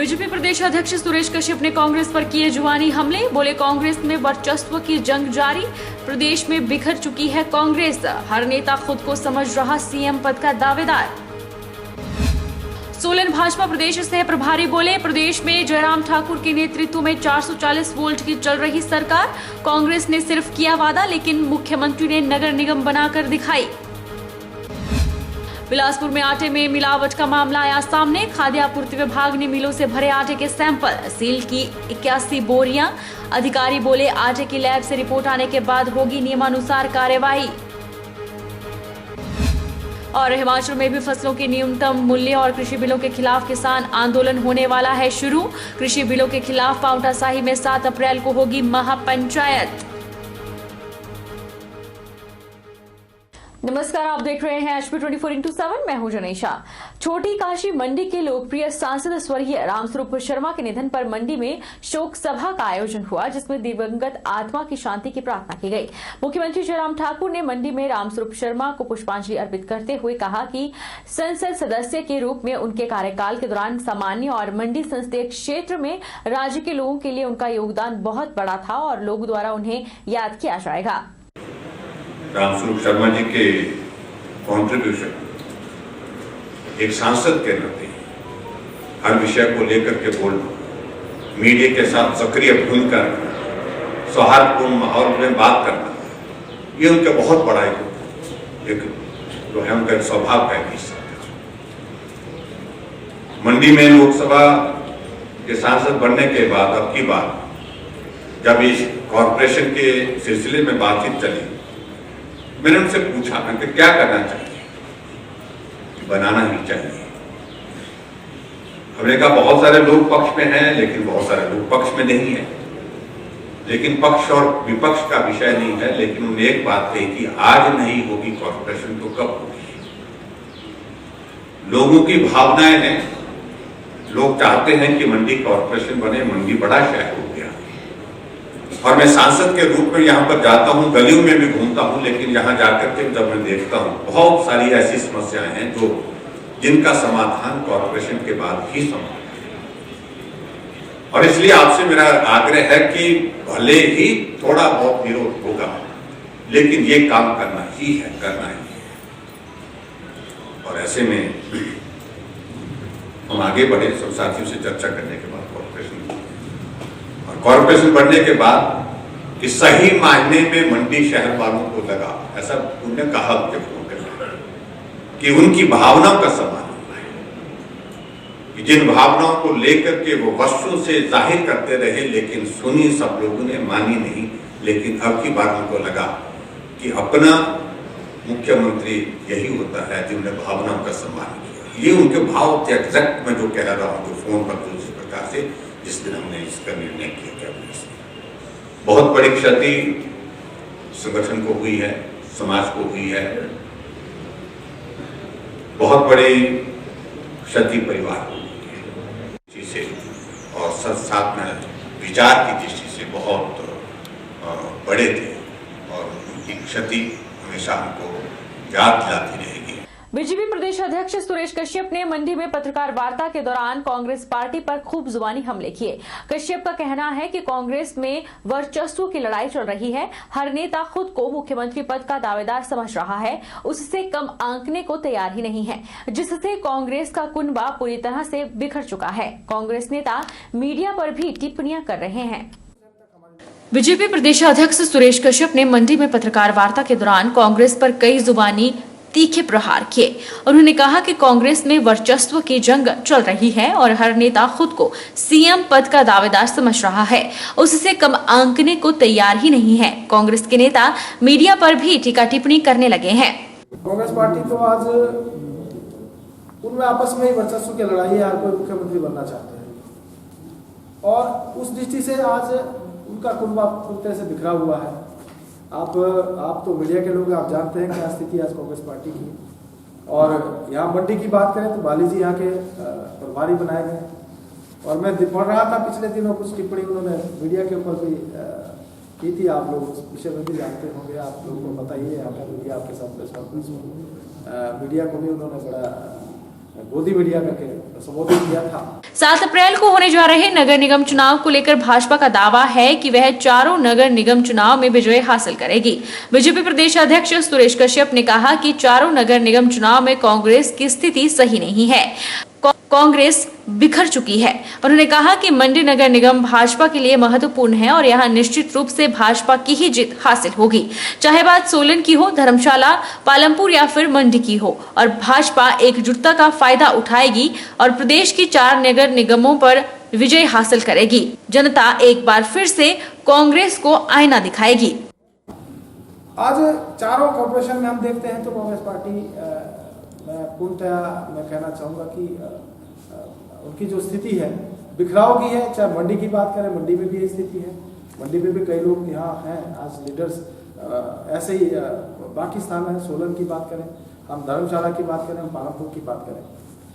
BJP प्रदेश अध्यक्ष सुरेश कश्यप ने कांग्रेस पर किए जुबानी हमले। बोले कांग्रेस में वर्चस्व की जंग जारी, प्रदेश में बिखर चुकी है कांग्रेस, हर नेता खुद को समझ रहा सीएम पद का दावेदार। सोलन भाजपा प्रदेश सह प्रभारी बोले प्रदेश में जयराम ठाकुर के नेतृत्व में 440 वोल्ट की चल रही सरकार, कांग्रेस ने सिर्फ किया वादा लेकिन मुख्यमंत्री ने नगर निगम बनाकर दिखाई। बिलासपुर में आटे में मिलावट का मामला आया सामने, खाद्य आपूर्ति विभाग ने मिलों से भरे आटे के सैंपल सील की 81 बोरियां। अधिकारी बोले आटे की लैब से रिपोर्ट आने के बाद होगी नियमानुसार कार्यवाही। और हिमाचल में भी फसलों के न्यूनतम मूल्य और कृषि बिलों के खिलाफ किसान आंदोलन होने वाला है शुरू। कृषि बिलों के खिलाफ पांवटा साहिब में 7 अप्रैल को होगी महापंचायत। नमस्कार, आप देख रहे हैं HP 24x7। मैं हूं जनेशा। छोटी काशी मंडी के लोकप्रिय सांसद स्वर्गीय रामस्वरूप शर्मा के निधन पर मंडी में शोक सभा का आयोजन हुआ, जिसमें दिवंगत आत्मा की शांति की प्रार्थना की गई। मुख्यमंत्री जयराम ठाकुर ने मंडी में रामस्वरूप शर्मा को पुष्पांजलि अर्पित करते हुए कहा कि संसद सदस्य के रूप में उनके कार्यकाल के दौरान सामान्य और मंडी संसदीय क्षेत्र में राज्य के लोगों के लिए उनका योगदान बहुत बड़ा था और लोगों द्वारा उन्हें याद किया जाएगा। रामस्वरूप शर्मा जी के कंट्रीब्यूशन एक सांसद के नाते हर विषय को लेकर के बोलना, मीडिया के साथ सक्रिय भूमिका रखना, सौहार्दपूर्ण माहौल में बात करना, ये उनका बहुत बड़ा एक जो है उनका स्वभाव का एक हिस्सा था। मंडी में लोकसभा के सांसद बनने के बाद अब की बार जब इस कॉरपोरेशन के सिलसिले में बातचीत चली, मैंने उनसे पूछा कि क्या करना चाहिए, बनाना ही चाहिए। हमने कहा बहुत सारे लोग पक्ष में हैं लेकिन बहुत सारे लोग पक्ष में नहीं है, लेकिन पक्ष और विपक्ष का विषय नहीं है। लेकिन उन्होंने एक बात कही कि आज नहीं होगी कॉर्पोरेशन तो कब होगी। लोगों की भावनाएं हैं, लोग चाहते हैं कि मंडी कॉर्पोरेशन बने, मंडी बड़ा शहर हो गया। और मैं सांसद के रूप में यहाँ पर जाता हूँ, गलियों में भी घूमता हूँ, लेकिन यहाँ जाकर के जब मैं देखता हूँ बहुत सारी ऐसी समस्याएं हैं जिनका समाधान कॉर्पोरेशन के बाद ही संभव है। और इसलिए आपसे मेरा आग्रह है कि भले ही थोड़ा बहुत विरोध होगा लेकिन ये काम करना ही है। और ऐसे में हम आगे बढ़े सब साथियों से चर्चा करने के बाद कॉर्पोरेशन बनने के बाद कि सही मायने में मंडी शहर वालों को लगा, ऐसा उन्होंने कहा मुझे फोन करके कि उनकी भावनाओं का सम्मान होना है, कि जिन भावनाओं को लेकर के वो वस्तु से जाहिर करते रहे लेकिन सुनी सब लोगों ने, मानी नहीं। लेकिन अब की बार उनको लगा कि अपना मुख्यमंत्री यही होता है जिन्होंने भावनाओं का सम्मान किया। ये उनके भाव थे एग्जैक्ट मैं जो कह रहा हूँ, जो फोन पर जिस प्रकार से जिस दिन हमने इसका निर्णय किया कैबिनेट से। बहुत बड़ी क्षति संगठन को हुई है, समाज को हुई है, बहुत बड़ी क्षति परिवार को हुई है जिसे, और साथ में विचार की दृष्टि से बहुत बड़े थे और उनकी क्षति हमेशा हमको याद दिलाती रहेगी। बीजेपी प्रदेश अध्यक्ष सुरेश कश्यप ने मंडी में पत्रकार वार्ता के दौरान कांग्रेस पार्टी पर खूब जुबानी हमले किए। कश्यप का कहना है कि कांग्रेस में वर्चस्व की लड़ाई चल रही है, हर नेता खुद को मुख्यमंत्री पद का दावेदार समझ रहा है, उससे कम आंकने को तैयार ही नहीं है, जिससे कांग्रेस का कुनबा पूरी तरह से बिखर चुका है। कांग्रेस नेता मीडिया पर भी टिप्पणियां कर रहे हैं। बीजेपी प्रदेश अध्यक्ष सुरेश कश्यप ने मंडी में पत्रकार वार्ता के दौरान कांग्रेस पर कई जुबानी तीखे प्रहार किए। उन्होंने कहा कि कांग्रेस में वर्चस्व की जंग चल रही है और हर नेता खुद को सीएम पद का दावेदार समझ रहा है, उससे कम आंकने को तैयार ही नहीं है। कांग्रेस के नेता मीडिया पर भी टीका टिप्पणी करने लगे हैं। कांग्रेस पार्टी तो आज उनमें आपस में ही वर्चस्व की लड़ाई है, हर कोई मुख्यमंत्री बनना चाहते हैं और उस दृष्टि से आज उनका कुनबा पूरी तरह से बिखरा हुआ है। आप तो मीडिया के लोग, आप जानते हैं क्या स्थिति आज कांग्रेस पार्टी की। और यहाँ मंडी की बात करें तो बाली जी यहाँ के प्रभारी बनाए गए और मैं पढ़ रहा था पिछले दिनों कुछ टिप्पणी उन्होंने मीडिया के ऊपर भी की थी। आप लोग उस विषय में भी जानते होंगे, आप लोगों को बताइए। यहाँ पर मीडिया आपके साथ प्रेस कॉन्फ्रेंस में मीडिया को भी उन्होंने बड़ा गोदी मीडिया करके संबोधित किया था। 7 अप्रैल को होने जा रहे नगर निगम चुनाव को लेकर भाजपा का दावा है कि वह चारों नगर निगम चुनाव में विजय हासिल करेगी। बीजेपी प्रदेश अध्यक्ष सुरेश कश्यप ने कहा कि चारों नगर निगम चुनाव में कांग्रेस की स्थिति सही नहीं है, कांग्रेस बिखर चुकी है। उन्होंने कहा कि मंडी नगर निगम भाजपा के लिए महत्वपूर्ण है और यहां निश्चित रूप से भाजपा की ही जीत हासिल होगी, चाहे बात सोलन की हो, धर्मशाला, पालमपुर या फिर मंडी की हो। और भाजपा एकजुटता का फायदा उठाएगी और प्रदेश की 4 नगर निगमों पर विजय हासिल करेगी। जनता एक बार फिर से कांग्रेस को आईना दिखाएगी। आज चारों कॉर्पोरेशन में हम देखते हैं तो कांग्रेस पार्टी मैं पूर्णतया मैं कहना चाहूँगा कि उनकी जो स्थिति है बिखराव की है। चाहे मंडी की बात करें, मंडी में भी ये स्थिति है। मंडी में भी कई लोग यहाँ हैं आज लीडर्स, ऐसे ही बाकी स्थान है। सोलन की बात करें, हम धर्मशाला की बात करें, हम पालमपुर की बात करें,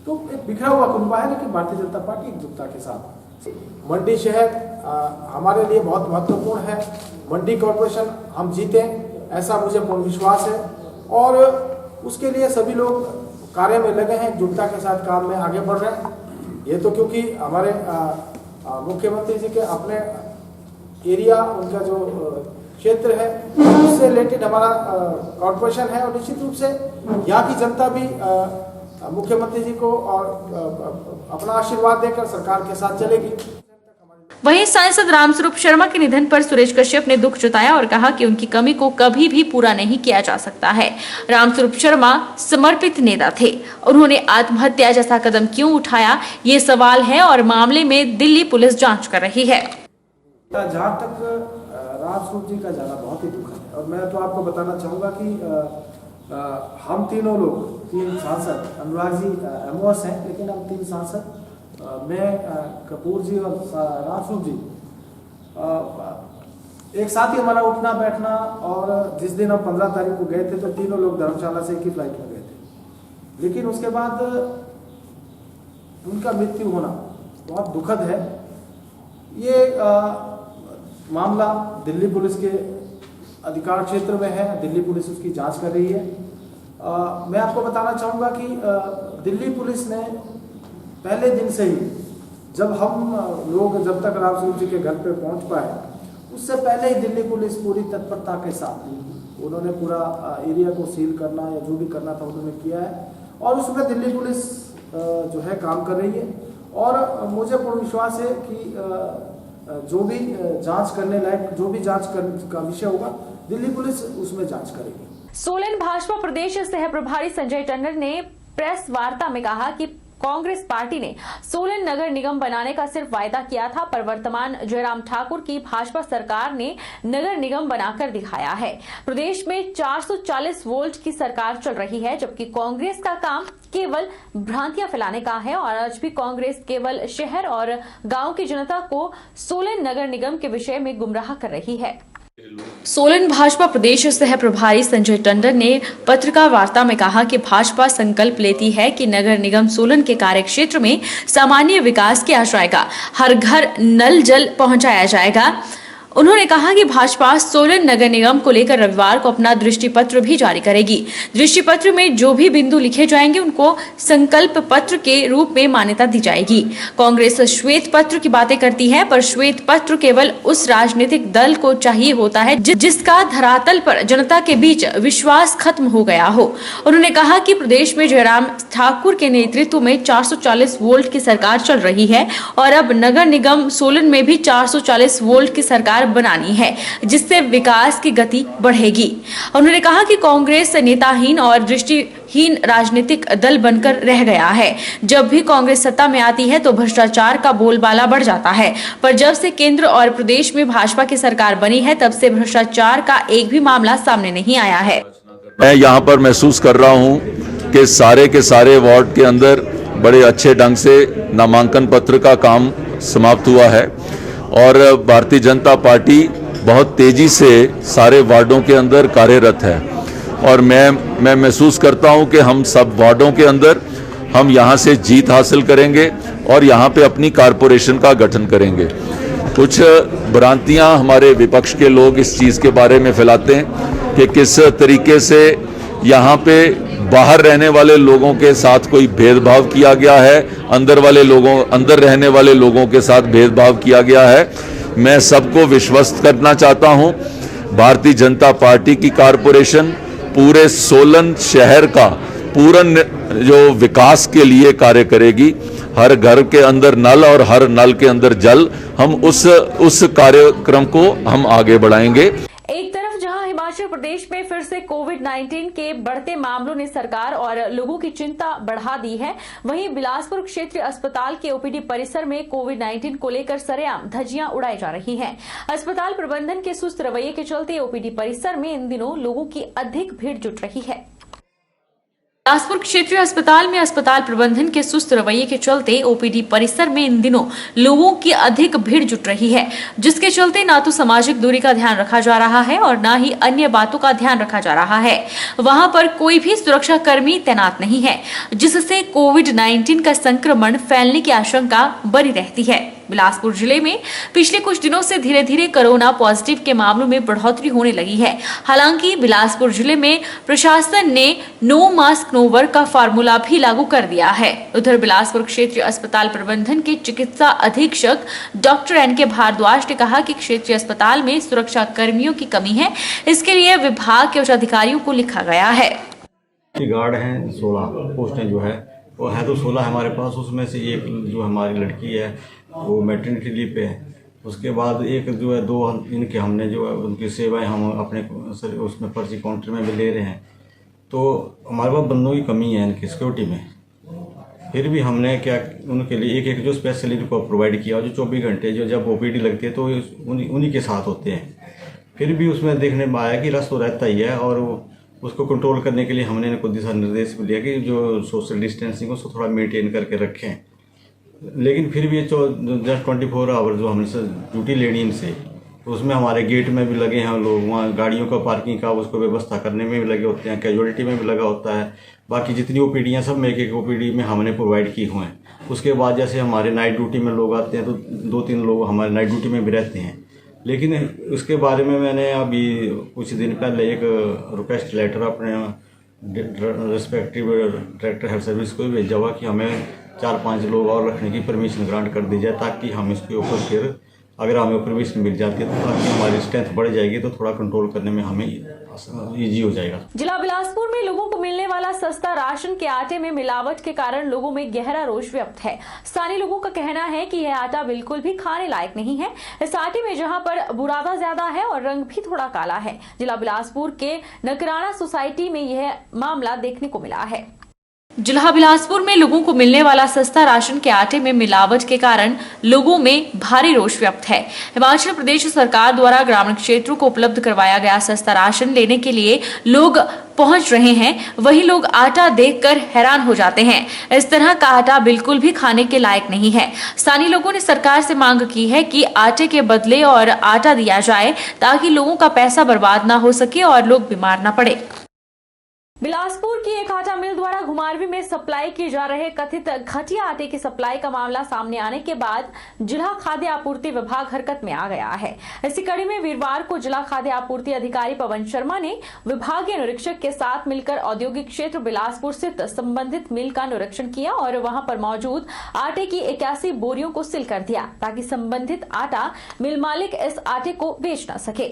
तो एक बिखरा हुआ कुनबा है, लेकिन भारतीय जनता पार्टी एकजुटता के साथ। मंडी शहर हमारे लिए बहुत महत्वपूर्ण है। मंडी कॉर्पोरेशन हम जीते ऐसा मुझे पूर्ण विश्वास है और उसके लिए सभी लोग कार्य में लगे हैं, एकजुटता के साथ काम में आगे बढ़ रहे हैं। ये तो क्योंकि हमारे मुख्यमंत्री जी के अपने एरिया, उनका जो क्षेत्र है उससे रिलेटेड हमारा कॉर्पोरेशन है और निश्चित रूप से यहाँ की जनता भी मुख्यमंत्री जी को और अपना आशीर्वाद देकर सरकार के साथ चलेगी। वहीं सांसद रामस्वरूप शर्मा के निधन पर सुरेश कश्यप ने दुख जताया और कहा कि उनकी कमी को कभी भी पूरा नहीं किया जा सकता है। रामस्वरूप शर्मा समर्पित नेता थे, उन्होंने आत्महत्या जैसा कदम क्यों उठाया, ये सवाल है और मामले में दिल्ली पुलिस जांच कर रही है। जहाँ तक रामस्वरूप जी का जाना बहुत ही दुखद है और मैं तो आपको बताना चाहूँगा कि हम तीनों लोग, 3 सांसद, अनुराग जी एमओएस हैं लेकिन हम 3 सांसद, मैं, कपूर जी और रामस्वरूप जी, एक साथ ही हमारा उठना बैठना। और जिस दिन हम 15 तारीख को गए थे तो तीनों लोग धर्मशाला से एक ही फ्लाइट में गए थे, लेकिन उसके बाद उनका मृत्यु होना बहुत दुखद है। ये मामला दिल्ली पुलिस के अधिकार क्षेत्र में है, दिल्ली पुलिस उसकी जांच कर रही है। मैं आपको बताना चाहूँगा कि दिल्ली पुलिस ने पहले दिन से ही, जब हम लोग जब तक रामस्वरूप जी के घर पे पहुंच पाए, उससे पहले ही दिल्ली पुलिस पूरी तत्परता के साथ उन्होंने पूरा एरिया को सील करना या जो भी करना था उन्होंने किया है और उसमें दिल्ली पुलिस जो है काम कर रही है। और मुझे पूर्ण विश्वास है कि जो भी जांच करने लायक, जो भी जांच का विषय होगा, दिल्ली पुलिस उसमें जांच करेगी। सोलन भाजपा प्रदेश सह प्रभारी संजय टंडन ने प्रेस वार्ता में कहा कि कांग्रेस पार्टी ने सोलन नगर निगम बनाने का सिर्फ वायदा किया था, पर वर्तमान जयराम ठाकुर की भाजपा सरकार ने नगर निगम बनाकर दिखाया है। प्रदेश में 440 वोल्ट की सरकार चल रही है, जबकि कांग्रेस का काम केवल भ्रांतियां फैलाने का है और आज भी कांग्रेस केवल शहर और गांव की जनता को सोलन नगर निगम के विषय में गुमराह कर रही है। सोलन भाजपा प्रदेश सह प्रभारी संजय टंडन ने पत्रकार वार्ता में कहा कि भाजपा संकल्प लेती है कि नगर निगम सोलन के कार्यक्षेत्र में सामान्य विकास किया जाएगा, हर घर नल जल पहुंचाया जाएगा। उन्होंने कहा कि भाजपा सोलन नगर निगम को लेकर रविवार को अपना दृष्टि पत्र भी जारी करेगी। दृष्टि पत्र में जो भी बिंदु लिखे जाएंगे उनको संकल्प पत्र के रूप में मान्यता दी जाएगी। कांग्रेस श्वेत पत्र की बातें करती है, पर श्वेत पत्र केवल उस राजनीतिक दल को चाहिए होता है जिसका धरातल पर जनता के बीच विश्वास खत्म हो गया हो। उन्होंने कहा कि प्रदेश में जयराम ठाकुर के नेतृत्व में 440 वोल्ट की सरकार चल रही है और अब नगर निगम सोलन में भी 440 वोल्ट की सरकार बनानी है, जिससे विकास की गति बढ़ेगी। उन्होंने कहा कि कांग्रेस नेताहीन और दृष्टिहीन राजनीतिक दल बनकर रह गया है। जब भी कांग्रेस सत्ता में आती है तो भ्रष्टाचार का बोलबाला बढ़ जाता है, पर जब से केंद्र और प्रदेश में भाजपा की सरकार बनी है तब से भ्रष्टाचार का एक भी मामला सामने नहीं आया है। मैं यहाँ पर महसूस कर रहा हूँ कि सारे के सारे वार्ड के अंदर बड़े अच्छे ढंग से नामांकन पत्र का काम समाप्त हुआ है और भारतीय जनता पार्टी बहुत तेजी से सारे वार्डों के अंदर कार्यरत है और मैं महसूस करता हूं कि हम सब वार्डों के अंदर हम यहां से जीत हासिल करेंगे और यहां पे अपनी कारपोरेशन का गठन करेंगे। कुछ भ्रांतियां हमारे विपक्ष के लोग इस चीज़ के बारे में फैलाते हैं कि किस तरीके से यहाँ पे बाहर रहने वाले लोगों के साथ कोई भेदभाव किया गया है, अंदर रहने वाले लोगों के साथ भेदभाव किया गया है। मैं सबको विश्वस्त करना चाहता हूं, भारतीय जनता पार्टी की कारपोरेशन पूरे सोलन शहर का पूर्ण जो विकास के लिए कार्य करेगी। हर घर के अंदर नल और हर नल के अंदर जल, हम उस कार्यक्रम को हम आगे बढ़ाएंगे। एक तरफ जहां हिमाचल प्रदेश में फिर से कोविड-19 के बढ़ते मामलों ने सरकार और लोगों की चिंता बढ़ा दी है, वहीं बिलासपुर क्षेत्रीय अस्पताल के ओपीडी परिसर में कोविड-19 को लेकर सरेआम धज्जियां उड़ाई जा रही हैं। अस्पताल प्रबंधन के सुस्त रवैये के चलते ओपीडी परिसर में इन दिनों लोगों की अधिक भीड़ जुट रही है। बिलासपुर क्षेत्रीय अस्पताल में अस्पताल प्रबंधन के सुस्त रवैये के चलते ओपीडी परिसर में इन दिनों लोगों की अधिक भीड़ जुट रही है, जिसके चलते न तो सामाजिक दूरी का ध्यान रखा जा रहा है और न ही अन्य बातों का ध्यान रखा जा रहा है। वहां पर कोई भी सुरक्षा कर्मी तैनात नहीं है, जिससे कोविड-19 का संक्रमण फैलने की आशंका बनी रहती है। बिलासपुर जिले में पिछले कुछ दिनों से धीरे धीरे कोरोना पॉजिटिव के मामलों में बढ़ोतरी होने लगी है। हालांकि बिलासपुर जिले में प्रशासन ने नो मास्क नो वर्क का फार्मूला भी लागू कर दिया है। उधर बिलासपुर क्षेत्रीय अस्पताल प्रबंधन के चिकित्सा अधीक्षक डॉक्टर एन.के. भारद्वाज ने कहा कि क्षेत्रीय अस्पताल में सुरक्षा कर्मियों की कमी है, इसके लिए विभाग के उच्च अधिकारियों को लिखा गया है। गार्ड हैं 16 पोस्टें जो है वो है तो 16 हमारे पास, उसमें से एक जो हमारी लड़की है वो मैटरनिटी लीव पे है। उसके बाद एक जो है 2 इनके हमने जो है उनकी सेवाएं हम अपने उसमें पर्ची काउंटर में भी ले रहे हैं। तो हमारे पास बंदों की कमी है इनकी सिक्योरिटी में। फिर भी हमने क्या उनके लिए एक जो स्पेशली इनको प्रोवाइड किया, जो 24 घंटे जो जब ओपीडी लगती है तो उन्हीं के साथ होते हैं। फिर भी उसमें देखने में आया कि रस तो रहता ही है, और उसको कंट्रोल करने के लिए हमने इनको दिशा निर्देश भी दिया कि जो सोशल डिस्टेंसिंग उसको थोड़ा मेंटेन करके रखें। लेकिन फिर भी जस्ट 24 आवर जो हमने ड्यूटी लेनी इनसे, तो उसमें हमारे गेट में भी लगे हैं लोग, वहाँ गाड़ियों का पार्किंग का उसको व्यवस्था करने में भी लगे होते हैं, कैजुअलिटी में भी लगा होता है। बाकी जितनी ओपीडी हैं सब में एक ओपीडी में हमने प्रोवाइड की हुए हैं। उसके बाद जैसे हमारे नाइट ड्यूटी में लोग आते हैं तो 2-3 लोग हमारे नाइट ड्यूटी में भी रहते हैं। लेकिन उसके बारे में मैंने अभी कुछ दिन पहले एक रिक्वेस्ट लेटर अपने रिस्पेक्टिव डायरेक्टर हेल्थ सर्विस को भेजा हुआ कि हमें 4-5 लोग और रखने की परमिशन ग्रांट कर दी जाए, ताकि हम इसके ऊपर फिर अगर हमें परमिशन मिल जाती है तो ताकि हमारी स्ट्रेंथ बढ़ जाएगी, तो थोड़ा कंट्रोल करने में हमें इजी हो जाएगा। जिला बिलासपुर में लोगों को मिलने वाला सस्ता राशन के आटे में मिलावट के कारण लोगों में गहरा रोष व्यक्त है। स्थानीय लोगों का कहना है कि यह आटा बिल्कुल भी खाने लायक नहीं है। इस आटे में जहां पर बुरादा ज्यादा है और रंग भी थोड़ा काला है। जिला बिलासपुर के नकराना सोसाइटी में यह मामला देखने को मिला है। जिला बिलासपुर में लोगों को मिलने वाला सस्ता राशन के आटे में मिलावट के कारण लोगों में भारी रोष व्यक्त है। हिमाचल प्रदेश सरकार द्वारा ग्रामीण क्षेत्रों को उपलब्ध करवाया गया सस्ता राशन लेने के लिए लोग पहुंच रहे हैं, वही लोग आटा देखकर हैरान हो जाते हैं। इस तरह का आटा बिल्कुल भी खाने के लायक नहीं है। स्थानीय लोगों ने सरकार से मांग की है कि आटे के बदले और आटा दिया जाए, ताकि लोगों का पैसा बर्बाद ना हो सके और लोग बीमार न पड़े। बिलासपुर की एक आटा मिल द्वारा घुमारवीं में सप्लाई किए जा रहे कथित घटिया आटे की सप्लाई का मामला सामने आने के बाद जिला खाद्य आपूर्ति विभाग हरकत में आ गया है। इसी कड़ी में वीरवार को जिला खाद्य आपूर्ति अधिकारी पवन शर्मा ने विभागीय निरीक्षक के साथ मिलकर औद्योगिक क्षेत्र बिलासपुर स्थित संबंधित मिल का निरीक्षण किया और वहां पर मौजूद आटे की 81 बोरियों को सील कर दिया, ताकि संबंधित आटा मिल मालिक इस आटे को बेच न सके।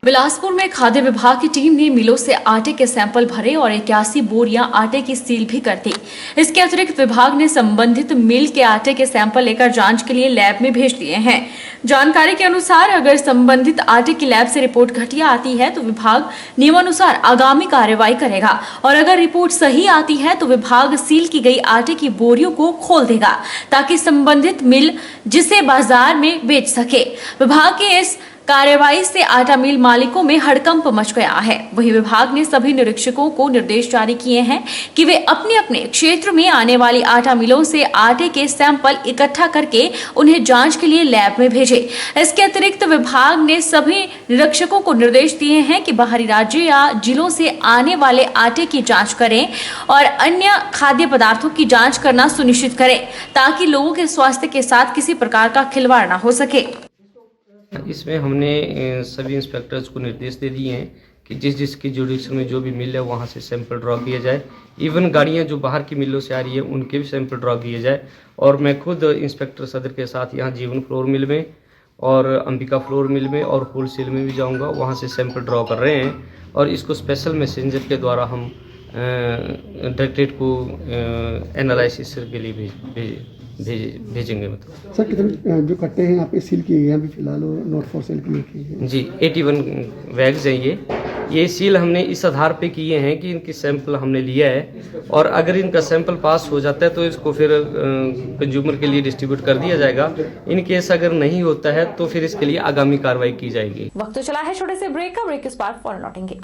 बिलासपुर में खाद्य विभाग की टीम ने मिलों से आटे के सैंपल भरे और 81 बोरियां आटे की सील भी कर दी। इसके अतिरिक्त विभाग ने संबंधित मिल के आटे के सैंपल लेकर जांच के लिए लैब में भेज दिए हैं। जानकारी के अनुसार अगर संबंधित आटे की लैब से रिपोर्ट घटिया आती है तो विभाग नियमानुसार आगामी कार्रवाई करेगा, और अगर रिपोर्ट सही आती है तो विभाग सील की गई आटे की बोरियों को खोल देगा, ताकि संबंधित मिल जिसे बाजार में बेच सके। विभाग के इस कार्रवाई से आटा मिल मालिकों में हड़कंप मच गया है। वही विभाग ने सभी निरीक्षकों को निर्देश जारी किए हैं कि वे अपने अपने क्षेत्र में आने वाली आटा मिलों से आटे के सैंपल इकट्ठा करके उन्हें जांच के लिए लैब में भेजें। इसके अतिरिक्त विभाग ने सभी निरीक्षकों को निर्देश दिए हैं कि बाहरी राज्य या जिलों से आने वाले आटे की जांच करें और अन्य खाद्य पदार्थों की जांच करना सुनिश्चित करें, ताकि लोगों के स्वास्थ्य के साथ किसी प्रकार का खिलवाड़ न हो सके। इसमें हमने सभी इंस्पेक्टर्स को निर्देश दे दिए हैं कि जिसकी जुडिशन में जो भी मिल है वहाँ से सैंपल ड्रॉ किया जाए। इवन गाड़ियाँ जो बाहर की मिलों से आ रही है उनके भी सैंपल ड्रॉ किए जाए। और मैं खुद इंस्पेक्टर सदर के साथ यहाँ जीवन फ्लोर मिल में और अंबिका फ्लोर मिल में और होलसेल में भी जाऊँगा, वहाँ से सैंपल ड्रॉ कर रहे हैं और इसको स्पेशल मैसेंजर के द्वारा हम डायरेक्टरेट को एनालिसिस के लिए भेजेंगे। मतलब सर कितने जो कट्टे हैं यहाँ पे सील किए गए हैं अभी फिलहाल नोट फॉर सेल किए गए जी 81 बैग्स हैं ये सील हमने इस आधार पे किए हैं कि इनकी सैंपल हमने लिया है और अगर इनका सैंपल पास हो जाता है तो इसको फिर कंज्यूमर के लिए डिस्ट्रीब्यूट कर दिया जाएगा। इन केस अगर नहीं होता है तो फिर इसके लिए आगामी कार्रवाई की जाएगी। वक्त तो चला है छोटे से ब्रेक का, ब्रेक के बाद फौरन लौटेंगे।